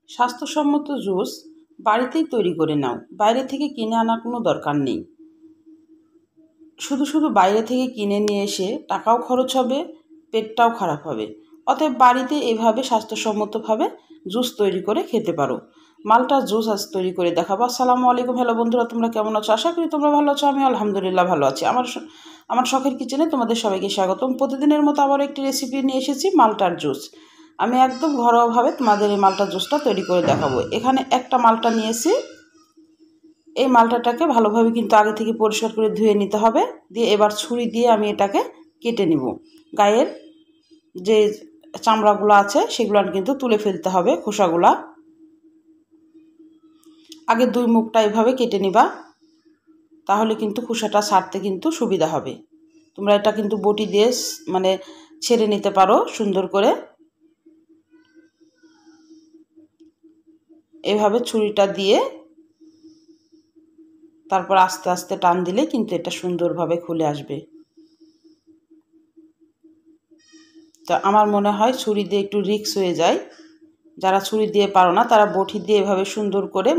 স্বাস্থ্যসম্মত জুস বাড়িতেই তৈরি করে নাও, বাইরে থেকে কিনে আনার কোনো দরকার নেই। শুধু বাইরে থেকে কিনে নিয়ে এসে টাকাও খরচ হবে, পেটটাও খারাপ হবে। অতএব বাড়িতে এভাবে স্বাস্থ্যসম্মতভাবে জুস তৈরি করে খেতে পারো। মালটার জুস আজ তৈরি করে দেখাবো। আসসালামু আলাইকুম। হ্যালো বন্ধুরা, তোমরা কেমন আছো? আশা করি তোমরা ভালো আছো। আমি আলহামদুলিল্লাহ ভালো আছি। আমার শখের কিচেনে তোমাদের সবাইকে স্বাগতম। প্রতিদিনের মতো আবার একটি রেসিপি নিয়ে এসেছি, মালটার জুস। আমি একদম ঘরোয়াভাবে তোমাদের এই মালটার জুসটা তৈরি করে দেখাবো। এখানে একটা মালটা নিয়েছি। এই মালটাটাকে ভালোভাবে কিন্তু আগে থেকে পরিষ্কার করে ধুয়ে নিতে হবে। দিয়ে এবার ছুরি দিয়ে আমি এটাকে কেটে নিব। গায়ের যে চামড়াগুলো আছে সেগুলো কিন্তু তুলে ফেলতে হবে, খোসাগুলা। আগে দুই মুখটা এভাবে কেটে নিবা, তাহলে কিন্তু খোসাটা ছাড়তে কিন্তু সুবিধা হবে। তোমরা এটা কিন্তু বটি দিয়ে ছেড়ে নিতে পারো সুন্দর করে। এভাবে ছুরিটা দিয়ে তারপর আস্তে আস্তে টান দিলে কিন্তু এটা সুন্দরভাবে খুলে আসবে। তো আমার মনে হয় ছুরি দিয়ে একটু রিস্ক হয়ে যায়। যারা ছুরি দিয়ে পারো না তারা বটি দিয়ে এভাবে সুন্দর করে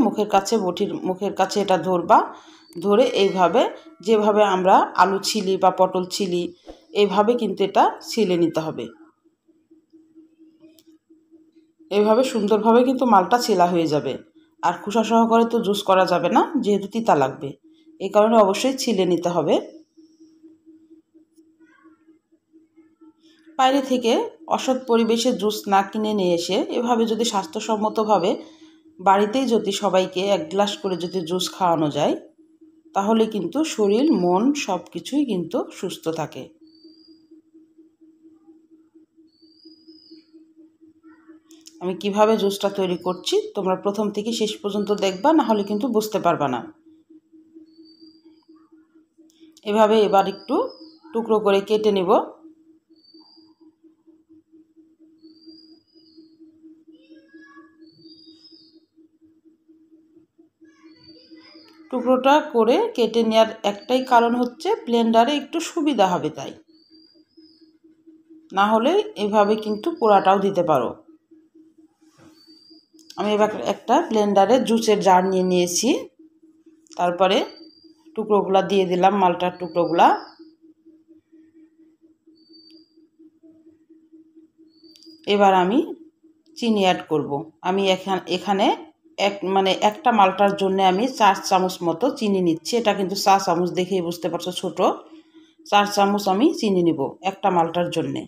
বটির মুখের কাছে এটা ধরবা। ধরে এইভাবে, যেভাবে আমরা আলু ছিলি বা পটল ছিলি, এইভাবে কিন্তু এটা ছিলে নিতে হবে। এইভাবে সুন্দরভাবে কিন্তু মালটা ছেলা হয়ে যাবে। আর খোসা সহকারে তো জুস করা যাবে না, যেহেতু তিতা লাগবে। এই কারণে অবশ্যই ছিলে নিতে হবে। বাইরে থেকে অসৎ পরিবেশে জুস না কিনে নিয়ে এসে এভাবে যদি স্বাস্থ্যসম্মতভাবে বাড়িতেই যদি সবাইকে এক গ্লাস করে যদি জুস খাওয়ানো যায়, তাহলে কিন্তু শরীর মন সব কিছুই কিন্তু সুস্থ থাকে। আমি কিভাবে জুসটা তৈরি করছি তোমরা প্রথম থেকে শেষ পর্যন্ত দেখবা, না হলে কিন্তু বুঝতে পারবা না। এভাবে এবার একটু টুকরো করে কেটে নিব। টুকরোটা করে কেটে নেওয়ার একটাই কারণ হচ্ছে ব্লেন্ডারে একটু সুবিধা হবে তাই। না হলে এভাবে কিন্তু পোড়াটাও দিতে পারো। আমি এবার একটা ব্লেন্ডারে জুসের জার নিয়ে নিয়েছি। তারপরে টুকরোগুলা দিয়ে দিলাম, মালটার টুকরোগুলা। এবার আমি চিনি অ্যাড করব। আমি এখানে একটা মালটার জন্য আমি 4 চামচ মতো চিনি নিচ্ছি। এটা কিন্তু 4 চামচ দেখেই বুঝতে পারছো, ছোট। 4 চামচ আমি চিনি নিব একটা মালটার জন্যে।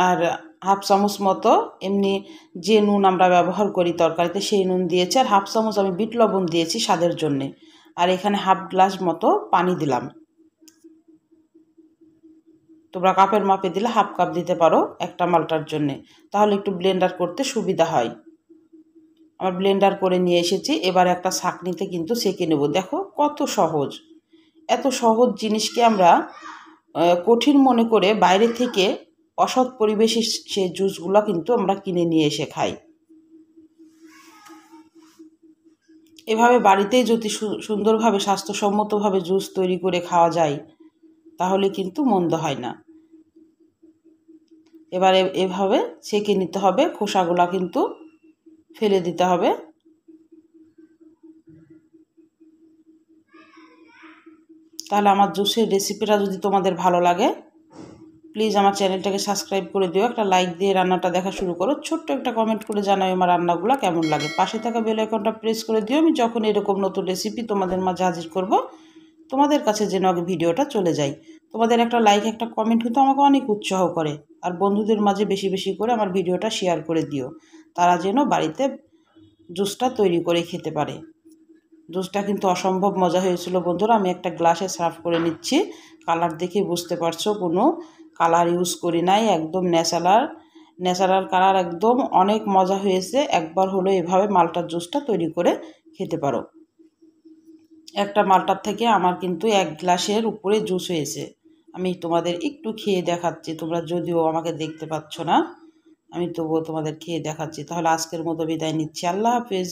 আর হাফ চামচ মতো এমনি যে নুন আমরা ব্যবহার করি তরকারিতে, সেই নুন দিয়েছি। আর হাফ চামচ আমি বিট লবণ দিয়েছি স্বাদের জন্যে। আর এখানে হাফ গ্লাস মতো পানি দিলাম। তোমরা কাপের মাপে দিলে হাফ কাপ দিতে পারো একটা মালটার জন্যে, তাহলে একটু ব্লেন্ডার করতে সুবিধা হয়। আমার ব্লেন্ডার করে নিয়ে এসেছি। এবার একটা ছাঁকনিতে কিন্তু ছেঁকে নেব। দেখো কত সহজ। এত সহজ জিনিসকে আমরা কঠিন মনে করে বাইরে থেকে অসৎ পরিবেশে সেই জুসগুলো কিন্তু আমরা কিনে নিয়ে এসে খাই। এভাবে বাড়িতেই যদি সুন্দরভাবে স্বাস্থ্যসম্মতভাবে জুস তৈরি করে খাওয়া যায়, তাহলে কিন্তু মন্দ হয় না। এবারে এভাবে ছেঁকে নিতে হবে, খোসাগুলা কিন্তু ফেলে দিতে হবে। তাহলে আমার জুসের রেসিপিটা যদি তোমাদের ভালো লাগে, প্লিজ আমার চ্যানেলটাকে সাবস্ক্রাইব করে দিও, একটা লাইক দিয়ে রান্নাটা দেখা শুরু করো, ছোট্ট একটা কমেন্ট করে জানাও আমার রান্নাগুলো কেমন লাগে। পাশে থাকা বেল আইকনটা প্রেস করে দিও। আমি যখন এরকম নতুন রেসিপি তোমাদের মাঝে হাজির করব, তোমাদের কাছে যেন আগে ভিডিওটা চলে যায়। তোমাদের একটা লাইক, একটা কমেন্ট কিন্তু আমাকে অনেক উৎসাহ করে। আর বন্ধুদের মাঝে বেশি বেশি করে আমার ভিডিওটা শেয়ার করে দিও, তারা যেন বাড়িতে জুসটা তৈরি করে খেতে পারে। জুসটা কিন্তু অসম্ভব মজা হয়েছিল বন্ধুরা। আমি একটা গ্লাসে সার্ভ করে নিচ্ছি। কালার দেখে বুঝতে পারছো কোনো কালার ইউজ করি নাই, একদম ন্যাচারাল কালার, একদম অনেক মজা হয়েছে। একবার হলো এভাবে মালটার জুসটা তৈরি করে খেতে পারো। একটা মালটার থেকে আমার কিন্তু 1 গ্লাসের উপরে জুস হয়েছে। আমি তোমাদের একটু খেয়ে দেখাচ্ছি, তোমরা যদিও আমাকে দেখতে পাচ্ছ না, আমি তবুও তোমাদের খেয়ে দেখাচ্ছি। তাহলে আজকের মতো বিদায় নিচ্ছি। আল্লাহ হাফেজ।